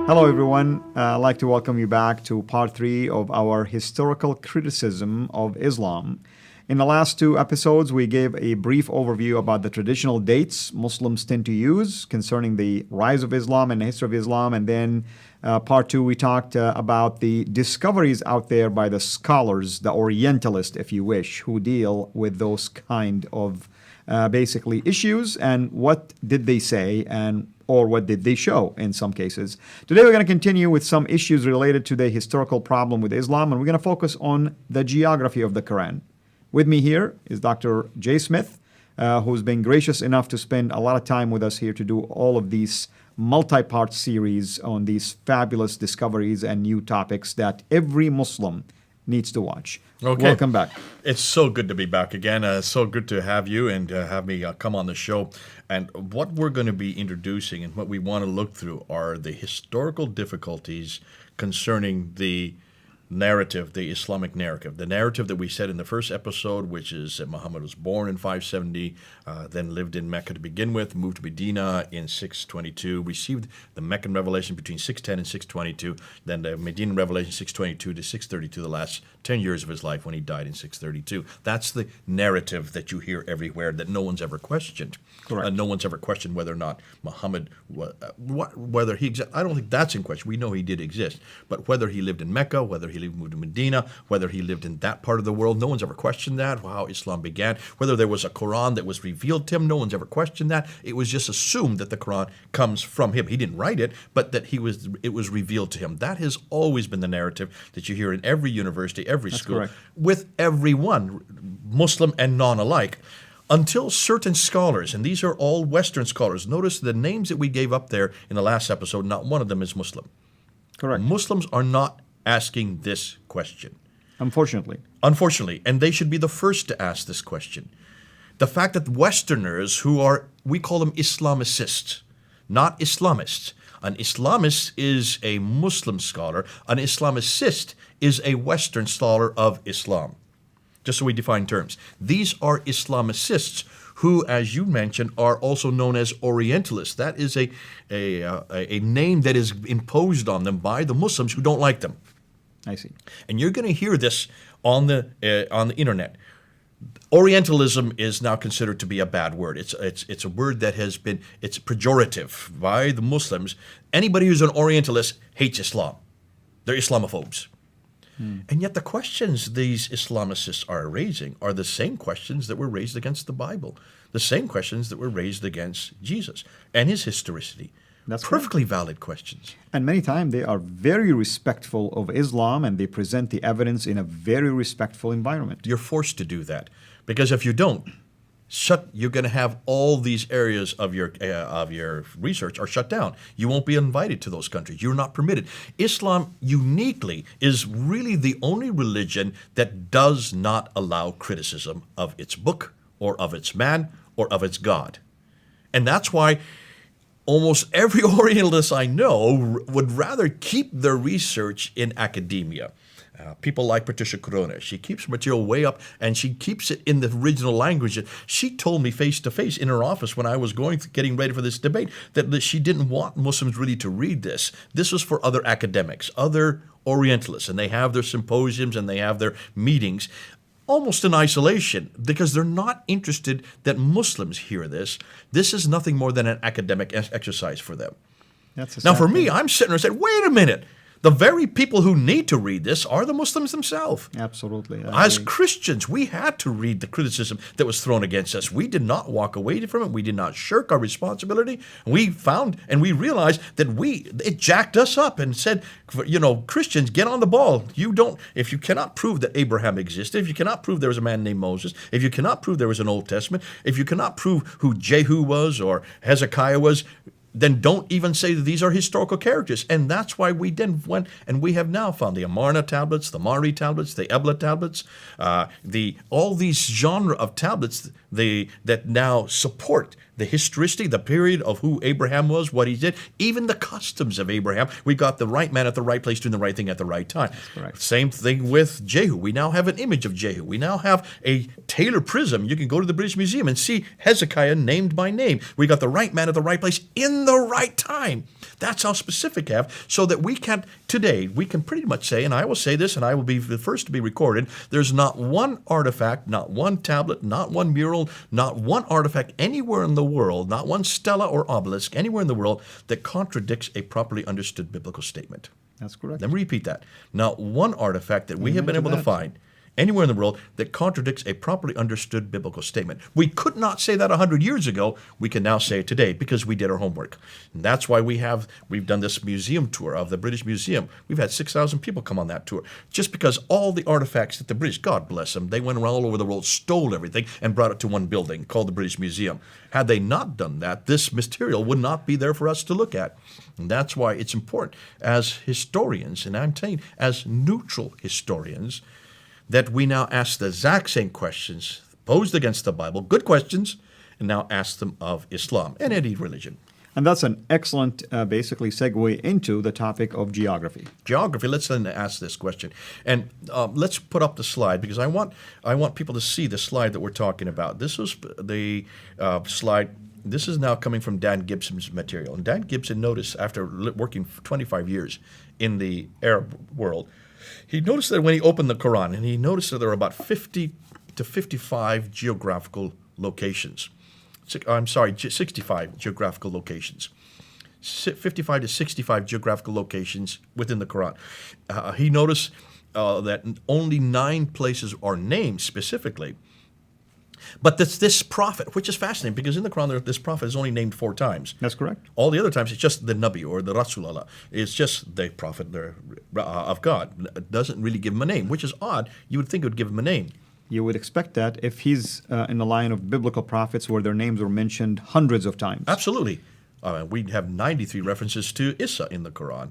Hello, everyone. I'd like to welcome you back to part 3 of our historical criticism of Islam. In the last 2 episodes, we gave a brief overview about the traditional dates Muslims tend to use concerning the rise of Islam and the history of Islam. And then part 2, we talked about the discoveries out there by the scholars, the Orientalists, if you wish, who deal with those kind of basically issues, and what did they say or what did they show in some cases. Today we're going to continue with some issues related to the historical problem with Islam, and we're going to focus on the geography of the Quran. With me here is Dr. Jay Smith, who's been gracious enough to spend a lot of time with us here to do all of these multi-part series on these fabulous discoveries and new topics that every Muslim needs to watch. Okay. Welcome back. It's so good to be back again. So good to have you and have me come on the show. And what we're going to be introducing and what we want to look through are the historical difficulties concerning the narrative, the Islamic narrative. The narrative that we said in the first episode, which is that Muhammad was born in 570, then lived in Mecca to begin with, moved to Medina in 622, received the Meccan revelation between 610 and 622, then the Medina revelation 622 to 632, the last 10 years of his life when he died in 632. That's the narrative that you hear everywhere that no one's ever questioned. Correct. No one's ever questioned whether or not Muhammad, whether he existed. I don't think that's in question. We know he did exist. But whether he lived in Mecca, whether he moved to Medina, whether he lived in that part of the world, no one's ever questioned that, how Islam began. Whether there was a Quran that was revealed to him, no one's ever questioned that. It was just assumed that the Quran comes from him. He didn't write it, but that it was revealed to him. That has always been the narrative that you hear in every university, every school, correct, with everyone, Muslim and non-alike. Until certain scholars, and these are all Western scholars, notice the names that we gave up there in the last episode, not one of them is Muslim. Correct. Muslims are not asking this question. Unfortunately, and they should be the first to ask this question. The fact that Westerners who are, we call them Islamicists, not Islamists. An Islamist is a Muslim scholar. An Islamicist is a Western scholar of Islam. Just so we define terms. These are Islamicists who, as you mentioned, are also known as Orientalists. That is a name that is imposed on them by the Muslims who don't like them. I see. And you're going to hear this on the internet. Orientalism is now considered to be a bad word. It's a word that it's pejorative by the Muslims. Anybody who's an Orientalist hates Islam. They're Islamophobes. And yet the questions these Islamicists are raising are the same questions that were raised against the Bible, the same questions that were raised against Jesus and his historicity. That's perfectly valid questions. And many times they are very respectful of Islam and they present the evidence in a very respectful environment. You're forced to do that because if you don't, you're going to have all these areas of your research are shut down. You won't be invited to those countries. You're not permitted. Islam uniquely is really the only religion that does not allow criticism of its book or of its man or of its God. And that's why almost every Orientalist I know would rather keep their research in academia. People like Patricia Corona. She keeps material way up, and she keeps it in the original language. She told me face-to-face in her office when I was getting ready for this debate that she didn't want Muslims really to read this. This was for other academics, other Orientalists, and they have their symposiums and they have their meetings almost in isolation because they're not interested that Muslims hear this. This is nothing more than an academic exercise for them. Now, for me, I'm sitting there and saying, wait a minute. The very people who need to read this are the Muslims themselves. Absolutely. As Christians, we had to read the criticism that was thrown against us. We did not walk away from it. We did not shirk our responsibility. We found and we realized that it jacked us up and said, Christians, get on the ball. If you cannot prove that Abraham existed, if you cannot prove there was a man named Moses, if you cannot prove there was an Old Testament, if you cannot prove who Jehu was or Hezekiah was, then don't even say that these are historical characters. And that's why we then went, and we have now found the Amarna tablets, the Mari tablets, the Ebla tablets, all these genre of tablets that now support the historicity, the period of who Abraham was, what he did, even the customs of Abraham. We got the right man at the right place doing the right thing at the right time. That's correct. Same thing with Jehu. We now have an image of Jehu. We now have a Taylor prism. You can go to the British Museum and see Hezekiah named by name. We got the right man at the right place in the right time. That's how specific I have, so that we can pretty much say, and I will say this, and I will be the first to be recorded, there's not one artifact, not one tablet, not one mural, not one artifact anywhere in the world, not one stela or obelisk anywhere in the world that contradicts a properly understood biblical statement. That's correct. Let me repeat that. Not one artifact that we have been able to find anywhere in the world that contradicts a properly understood biblical statement. We could not say that 100 years ago. We can now say it today because we did our homework. And that's why we've done this museum tour of the British Museum. We've had 6,000 people come on that tour just because all the artifacts that the British, God bless them, they went around all over the world, stole everything, and brought it to one building called the British Museum. Had they not done that, this material would not be there for us to look at. And that's why it's important as historians, and I'm telling you, as neutral historians, that we now ask the exact same questions posed against the Bible, good questions, and now ask them of Islam and any religion. And that's an excellent, basically, segue into the topic of geography. Geography, let's then ask this question. And let's put up the slide, because I want people to see the slide that we're talking about. This was the slide. This is now coming from Dan Gibson's material. And Dan Gibson noticed, after working for 25 years in the Arab world, he noticed that when he opened the Quran, and he noticed that there were about 50 to 55 geographical locations. 65 geographical locations. 55 to 65 geographical locations within the Quran. He noticed that only 9 places are named specifically. But this prophet, which is fascinating, because in the Quran, this prophet is only named 4 times. That's correct. All the other times, it's just the Nabi or the Rasulullah. It's just the prophet of God. It doesn't really give him a name, which is odd. You would think it would give him a name. You would expect that if he's in the line of biblical prophets where their names were mentioned hundreds of times. Absolutely. We have 93 references to Isa in the Quran.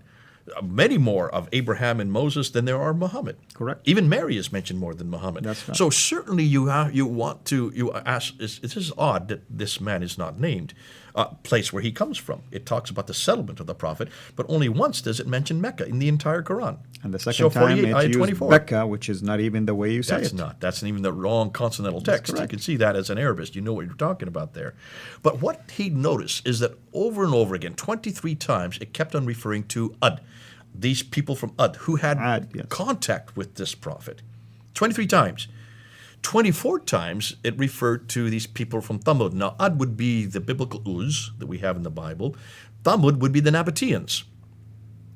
Many more of Abraham and Moses than there are Muhammad. Correct. Even Mary is mentioned more than Muhammad. That's right. So certainly you ask, this is odd that this man is not named, place where he comes from. It talks about the settlement of the prophet, but only once does it mention Mecca in the entire Quran. And the second time it used 24. Mecca, which is not even the way you say That's it. not. That's even the wrong consonantal text. You correct. can see that as an Arabist. You know what you're talking about there. But what he noticed is that over and over again, 23 times, it kept on referring to Ad. These people from Ad who had yes. contact with this prophet. 23 times. 24 times it referred to these people from Thamud. Now, Ad would be the biblical Uz that we have in the Bible. Thamud would be the Nabateans.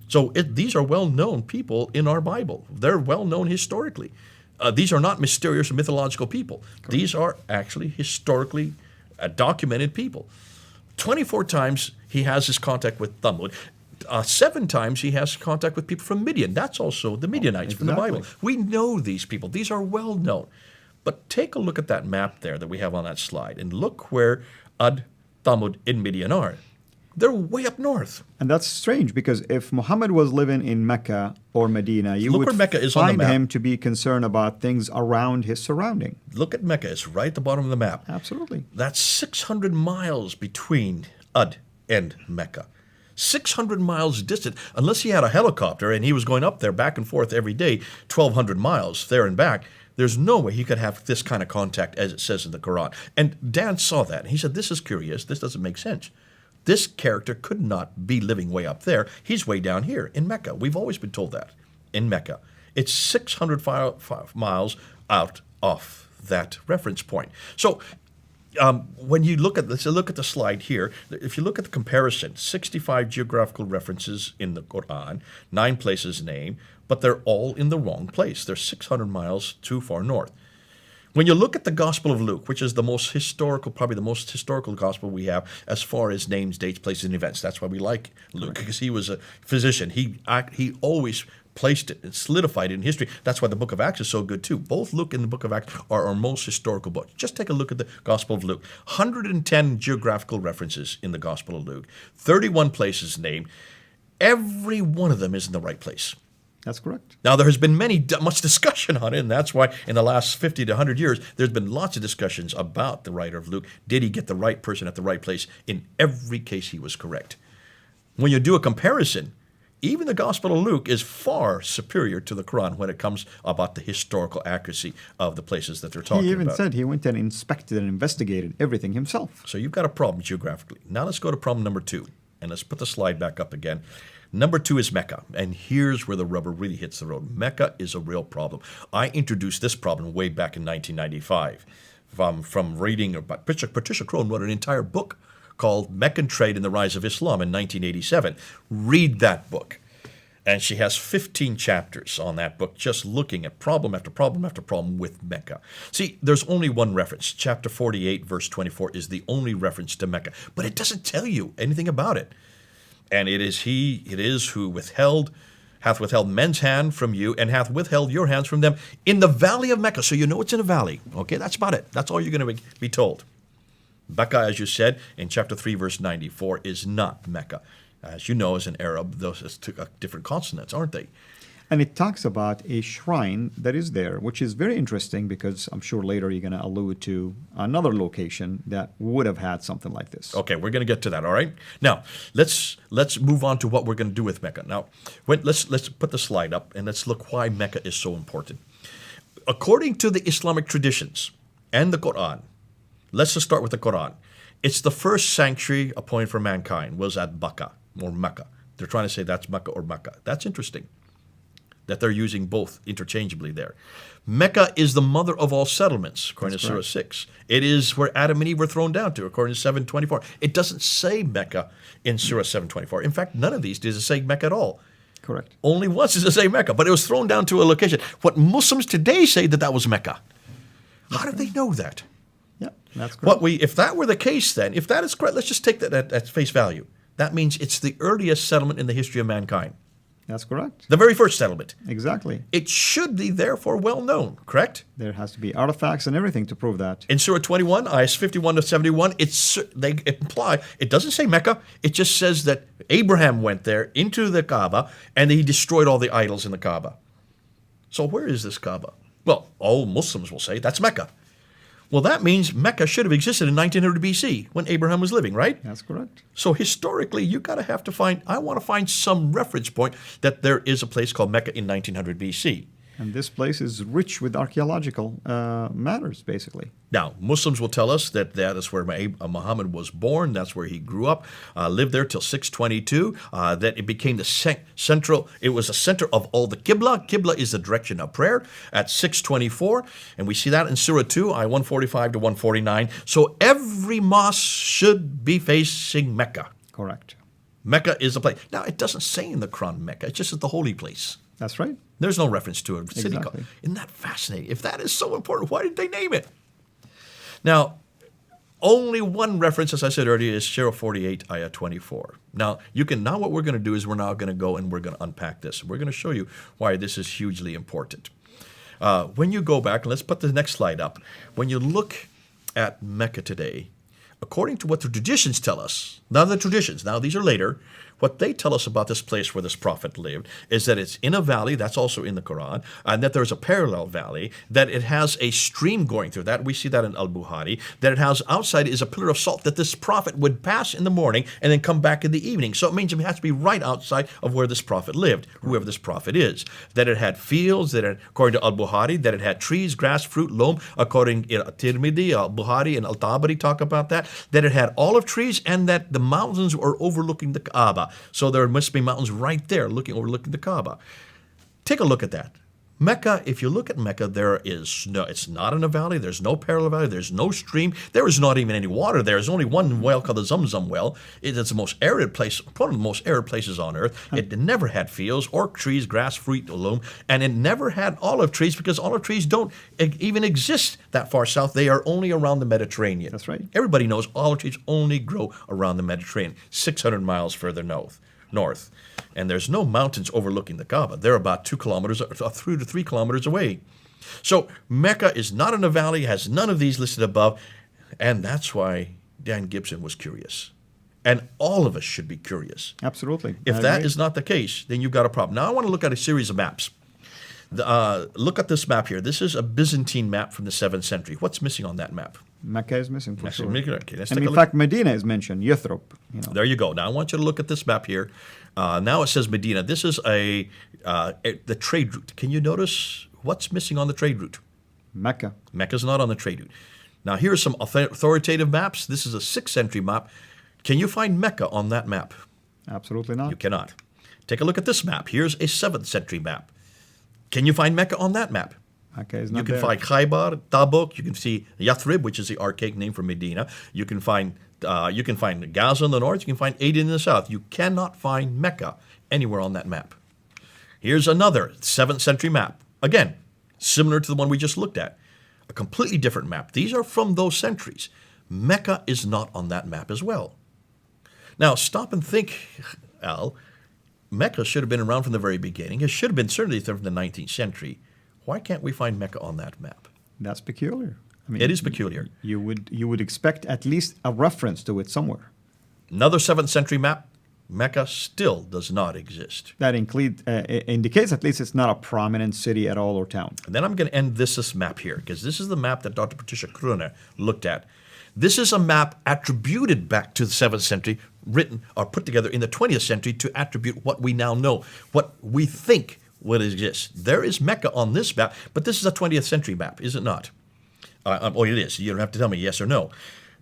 So these are well-known people in our Bible. They're well-known historically. These are not mysterious or mythological people. Correct. These are actually historically documented people. 24 times he has his contact with Thamud. 7 times he has contact with people from Midian. That's also the Midianites from the Bible. We know these people. These are well known. But take a look at that map there that we have on that slide, and look where Ad, Thamud, and Midian are. They're way up north. And that's strange, because if Muhammad was living in Mecca or Medina, you look would where Mecca is on the find map. him to be concerned about things around his surrounding. Look at Mecca. It's right at the bottom of the map. Absolutely. That's 600 miles between Ad and Mecca. 600 miles distant, unless he had a helicopter and he was going up there back and forth every day, 1,200 miles there and back, there's no way he could have this kind of contact as it says in the Quran. And Dan saw that. He said, this is curious. This doesn't make sense. This character could not be living way up there. He's way down here in Mecca. We've always been told that, in Mecca. It's 600 miles out of that reference point. So when you look at, let's look at the slide here. If you look at the comparison, 65 geographical references in the Quran, 9 places named, but they're all in the wrong place. They're 600 miles too far north. When you look at the Gospel of Luke, which is the most historical, probably the most historical gospel we have as far as names, dates, places, and events. That's why we like Luke, because he was a physician. He always placed it and solidified it in history. That's why the book of Acts is so good too. Both Luke and the book of Acts are our most historical books. Just take a look at the Gospel of Luke. 110 geographical references in the Gospel of Luke. 31 places named. Every one of them is in the right place. That's correct. Now, there has been much discussion on it, and that's why in the last 50 to 100 years, there's been lots of discussions about the writer of Luke. Did he get the right person at the right place? In every case, he was correct. When you do a comparison, even the Gospel of Luke is far superior to the Quran when it comes about the historical accuracy of the places that they're talking about. He even said he went and inspected and investigated everything himself. So you've got a problem geographically. Now let's go to problem number 2. And let's put the slide back up again. Number 2 is Mecca. And here's where the rubber really hits the road. Mecca is a real problem. I introduced this problem way back in 1995 from reading about Patricia Crone wrote an entire book called Meccan Trade and the Rise of Islam in 1987. Read that book. And she has 15 chapters on that book, just looking at problem after problem after problem with Mecca. See, there's only one reference. Chapter 48, verse 24 is the only reference to Mecca. But it doesn't tell you anything about it. And it is who hath withheld men's hand from you, and hath withheld your hands from them in the valley of Mecca. So you know it's in a valley. Okay, that's about it. That's all you're going to be told. Mecca, as you said, in chapter 3, verse 94, is not Mecca. As you know, as an Arab, those are different consonants, aren't they? And it talks about a shrine that is there, which is very interesting because I'm sure later you're going to allude to another location that would have had something like this. Okay, we're going to get to that, all right? Now, let's move on to what we're going to do with Mecca. Now, let's put the slide up and let's look why Mecca is so important. According to the Islamic traditions and the Quran, let's just start with the Quran. It's the first sanctuary appointed for mankind was at Bakka or Mecca. They're trying to say that's Mecca or Mecca. That's interesting that they're using both interchangeably there. Mecca is the mother of all settlements, according to Surah 6. It is where Adam and Eve were thrown down to, according to 7:24. It doesn't say Mecca in Surah 7:24. In fact, none of these does it say Mecca at all. Correct. Only once does it say Mecca, but it was thrown down to a location. What Muslims today say that was Mecca. How did they know that? Yeah, that's correct. If that were the case then, if that is correct, let's just take that at face value. That means it's the earliest settlement in the history of mankind. That's correct. The very first settlement. Exactly. It should be therefore well known, correct? There has to be artifacts and everything to prove that. In Surah 21, ayahs 51 to 71, they imply, it doesn't say Mecca, it just says that Abraham went there into the Kaaba and he destroyed all the idols in the Kaaba. So where is this Kaaba? Well, all Muslims will say that's Mecca. Well, that means Mecca should have existed in 1900 BC when Abraham was living, right? That's correct. So historically, I want to find some reference point that there is a place called Mecca in 1900 BC. And this place is rich with archaeological matters, basically. Now, Muslims will tell us that is where Muhammad was born. That's where he grew up, lived there till 622. That it became the central. It was a center of all the Qibla. Qibla is the direction of prayer at 624, and we see that in Surah 2, ayah 145 to 149. So every mosque should be facing Mecca. Correct. Mecca is the place. Now, it doesn't say in the Quran Mecca. It's just the holy place. That's right. There's no reference to a city Exactly. called. Isn't that fascinating? If that is so important, why did they name it? Now, only one reference, as I said earlier, is Surah 48, ayah 24. Now, what we're going to do is we're now going to go and we're going to unpack this. We're going to show you why this is hugely important. When you go back, let's put the next slide up. When you look at Mecca today, according to what the traditions tell us, these are later, what they tell us about this place where this prophet lived is that it's in a valley, that's also in the Quran, and that there's a parallel valley, that it has a stream going through that. We see that in Al-Bukhari, that it has outside is a pillar of salt that this prophet would pass in the morning and then come back in the evening. So it means it has to be right outside of where this prophet lived, whoever this prophet is. That it had fields, according to Al-Bukhari, that it had trees, grass, fruit, loam, according to Tirmidhi, Al-Bukhari, and Al-Tabari talk about that it had olive trees, and that the mountains were overlooking the Kaaba. So there must be mountains right there overlooking the Kaaba. Take a look at that. Mecca, if you look at Mecca, it's not in a valley, there's no parallel valley, there's no stream, there is not even any water there. There's only one well called the Zamzam well. It's the most arid place, one of the most arid places on earth. It never had fields or trees, grass, fruit, loam, and it never had olive trees because olive trees don't even exist that far south. They are only around the Mediterranean. That's right. Everybody knows olive trees only grow around the Mediterranean, 600 miles further north. And there's no mountains overlooking the Kaaba. They're about 2 kilometers, 2 to 3 kilometers away. So Mecca is not in a valley, has none of these listed above, and that's why Dan Gibson was curious. And all of us should be curious. Absolutely. If that is not the case, then you've got a problem. Now I want to look at a series of maps. Look at this map here. This is a Byzantine map from the 7th century. What's missing on that map? Mecca is missing for sure. Okay, let's And take a in look. fact, Medina is mentioned, Yathrib. There you go. Now I want you to look at this map here. Now it says Medina. This is the trade route. Can you notice what's missing on the trade route? Mecca. Mecca's not on the trade route. Now here are some authoritative maps. This is a 6th century map. Can you find Mecca on that map? Absolutely not. You cannot. Take a look at this map. Here's a 7th century map. Can you find Mecca on that map? Okay, it's You not can there. find Khaybar, Tabuk. You can see Yathrib, which is the archaic name for Medina. You can find Gaza in the north. You can find Aden in the south. You cannot find Mecca anywhere on that map. Here's another 7th century map. Again, similar to the one we just looked at. A completely different map. These are from those centuries. Mecca is not on that map as well. Now, stop and think, Al. Mecca should have been around from the very beginning. It should have been certainly from the 19th century. Why can't we find Mecca on that map? That's peculiar. I mean, It is peculiar. You would expect at least a reference to it somewhere. Another 7th century map, Mecca still does not exist. That indicates at least it's not a prominent city at all or town. And then I'm going to end this map here, because this is the map that Dr. Patricia Kroner looked at. This is a map attributed back to the 7th century, written or put together in the 20th century to attribute what we now know, what we think would exist. There is Mecca on this map, but this is a 20th century map, is it not? Oh, it is. You don't have to tell me yes or no.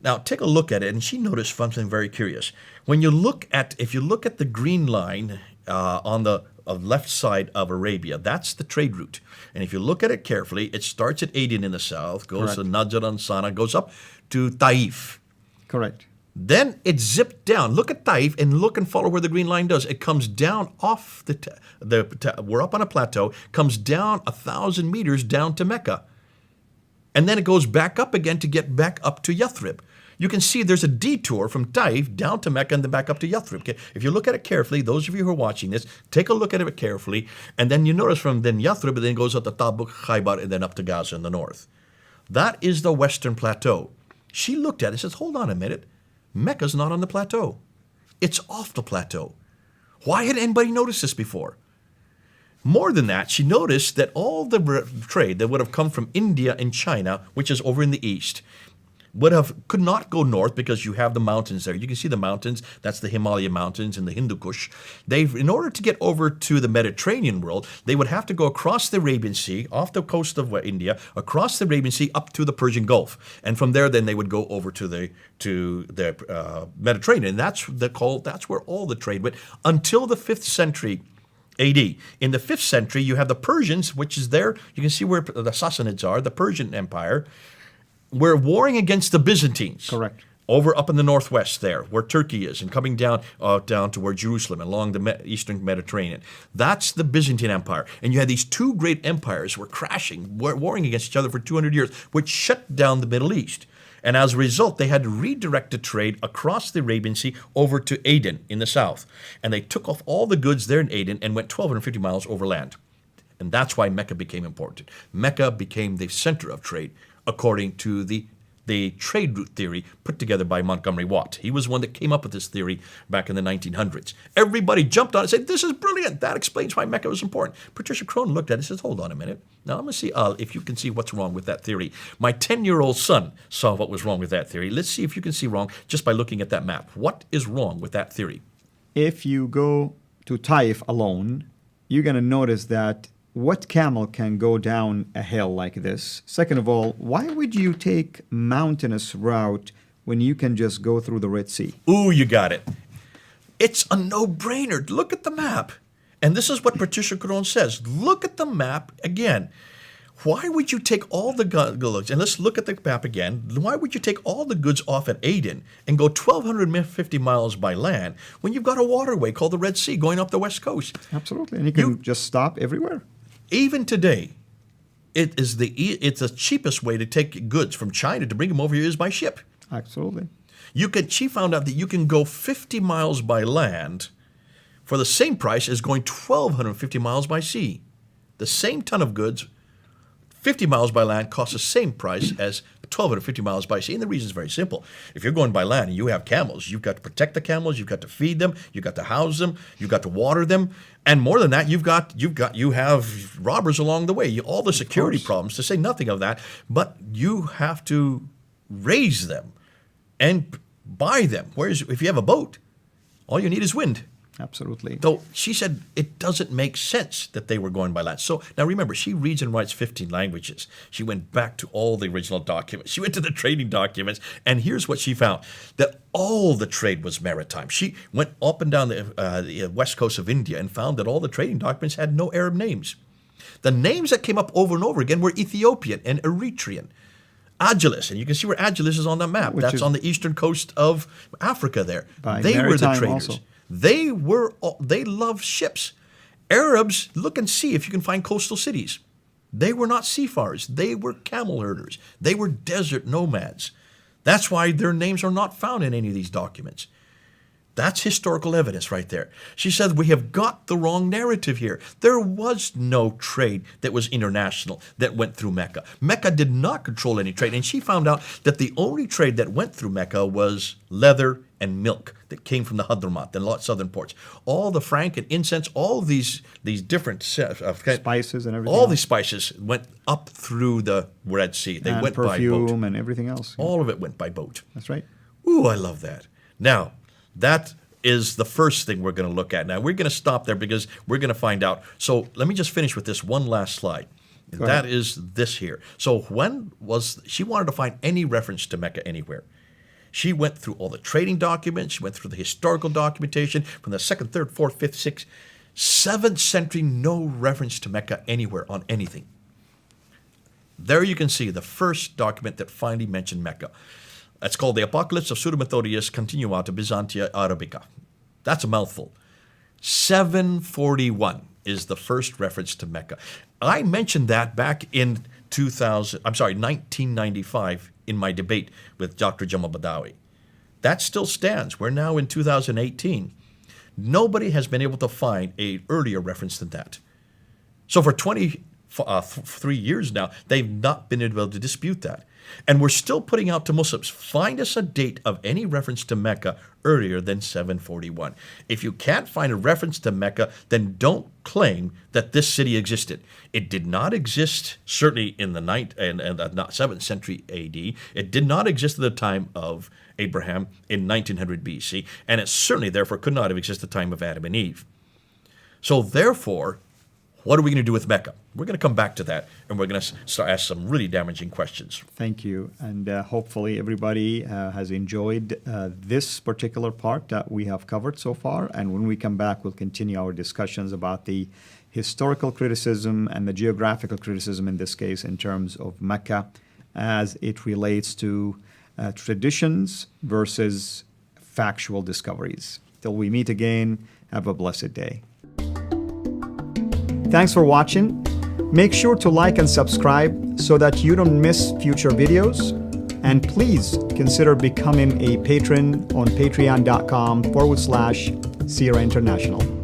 Now, take a look at it, and she noticed something very curious. If you look at the green line on the left side of Arabia, that's the trade route. And if you look at it carefully, it starts at Aden in the south, goes to Najran, Sana, goes up to Taif. Correct. Then it zipped down. Look at Taif and look and follow where the green line does. It comes down off we're up on a plateau, comes down 1,000 meters down to Mecca. And then it goes back up again to get back up to Yathrib. You can see there's a detour from Taif down to Mecca and then back up to Yathrib. Okay? If you look at it carefully, those of you who are watching this, take a look at it carefully, and then you notice from then Yathrib, and then it goes up to Tabuk, Khaybar, and then up to Gaza in the north. That is the western plateau. She looked at it and says, hold on a minute. Mecca's not on the plateau. It's off the plateau. Why had anybody noticed this before? More than that, she noticed that all the trade that would have come from India and China, which is over in the east, could not go north because you have the mountains there. You can see the mountains. That's the Himalaya mountains and the Hindu Kush. In order to get over to the Mediterranean world, they would have to go across the Arabian Sea, off the coast of India, across the Arabian Sea up to the Persian Gulf, and from there, then they would go over to the Mediterranean. That's where all the trade went until the 5th century. AD. In the 5th century, you have the Persians, which is there. You can see where the Sassanids are, the Persian Empire. We're warring against the Byzantines. Correct. Over up in the northwest there, where Turkey is, and coming down to where Jerusalem, along the eastern Mediterranean. That's the Byzantine Empire. And you had these two great empires were crashing, warring against each other for 200 years, which shut down the Middle East. And as a result, they had to redirect the trade across the Arabian Sea over to Aden in the south. And they took off all the goods there in Aden and went 1,250 miles overland. And that's why Mecca became important. Mecca became the center of trade, according to the trade route theory put together by Montgomery Watt. He was one that came up with this theory back in the 1900s. Everybody jumped on it and said, this is brilliant. That explains why Mecca was important. Patricia Krohn looked at it and says, hold on a minute. Now I'm going to see if you can see what's wrong with that theory. My 10-year-old son saw what was wrong with that theory. Let's see if you can see wrong just by looking at that map. What is wrong with that theory? If you go to Taif alone, you're going to notice that what camel can go down a hill like this? Second of all, why would you take mountainous route when you can just go through the Red Sea? Ooh, you got it. It's a no-brainer. Look at the map. And this is what Patricia Krohn says. Look at the map again. Why would you take all the goods, and let's look at the map again, why would you take all the goods off at Aden and go 1,250 miles by land when you've got a waterway called the Red Sea going up the west coast? Absolutely. And you can just stop everywhere. Even today, it's the cheapest way to take goods from China to bring them over here is by ship. Absolutely. She found out that you can go 50 miles by land for the same price as going 1,250 miles by sea. The same ton of goods, 50 miles by land costs the same price as 1,250 miles by sea. And the reason is very simple. If you're going by land and you have camels, you've got to protect the camels, you've got to feed them, you've got to house them, you've got to water them. And more than that, you have robbers along the way, all the security problems, to say nothing of that. But you have to raise them and buy them. Whereas if you have a boat, all you need is wind. Absolutely. So she said it doesn't make sense that they were going by land. So now remember, she reads and writes 15 languages. She went back to all the original documents. She went to the trading documents, and here's what she found: that all the trade was maritime. She went up and down the west coast of India and found that all the trading documents had no Arab names. The names that came up over and over again were Ethiopian and Eritrean. Agilis, and you can see where Agilis is on the map. That's on the eastern coast of Africa there. They were the traders. Also. They loved ships. Arabs, look and see if you can find coastal cities. They were not seafarers. They were camel herders. They were desert nomads. That's why their names are not found in any of these documents. That's historical evidence right there. She said, we have got the wrong narrative here. There was no trade that was international that went through Mecca. Mecca did not control any trade. And she found out that the only trade that went through Mecca was leather and milk that came from the Hadramaut, the southern ports. All the frank and incense, all these different spices and everything. All these spices went up through the Red Sea. They went by boat. Perfume and everything else. All of it went by boat. That's right. Ooh, I love that. Now, that is the first thing we're going to look at. Now, we're going to stop there because we're going to find out. So let me just finish with this one last slide. That is this here. So she wanted to find any reference to Mecca anywhere. She went through all the trading documents. She went through the historical documentation from the 2nd, 3rd, 4th, 5th, 6th, 7th century, no reference to Mecca anywhere on anything. There you can see the first document that finally mentioned Mecca. It's called the Apocalypse of Pseudo-Methodius Continuata Byzantia Arabica. That's a mouthful. 741 is the first reference to Mecca. I mentioned that back in 1995 in my debate with Dr. Jamal Badawi. That still stands. We're now in 2018. Nobody has been able to find an earlier reference than that. So for 23 years now, they've not been able to dispute that. And we're still putting out to Muslims, find us a date of any reference to Mecca earlier than 741. If you can't find a reference to Mecca, then don't claim that this city existed. It did not exist, certainly in the 7th century AD. It did not exist at the time of Abraham in 1900 BC, and it certainly, therefore, could not have existed at the time of Adam and Eve. So, therefore, what are we going to do with Mecca? We're going to come back to that, and we're going to start ask some really damaging questions. Thank you. And hopefully everybody has enjoyed this particular part that we have covered so far. And when we come back, we'll continue our discussions about the historical criticism and the geographical criticism, in this case, in terms of Mecca, as it relates to traditions versus factual discoveries. Till we meet again, have a blessed day. Thanks for watching. Make sure to like and subscribe so that you don't miss future videos. And please consider becoming a patron on patreon.com/Sierra International.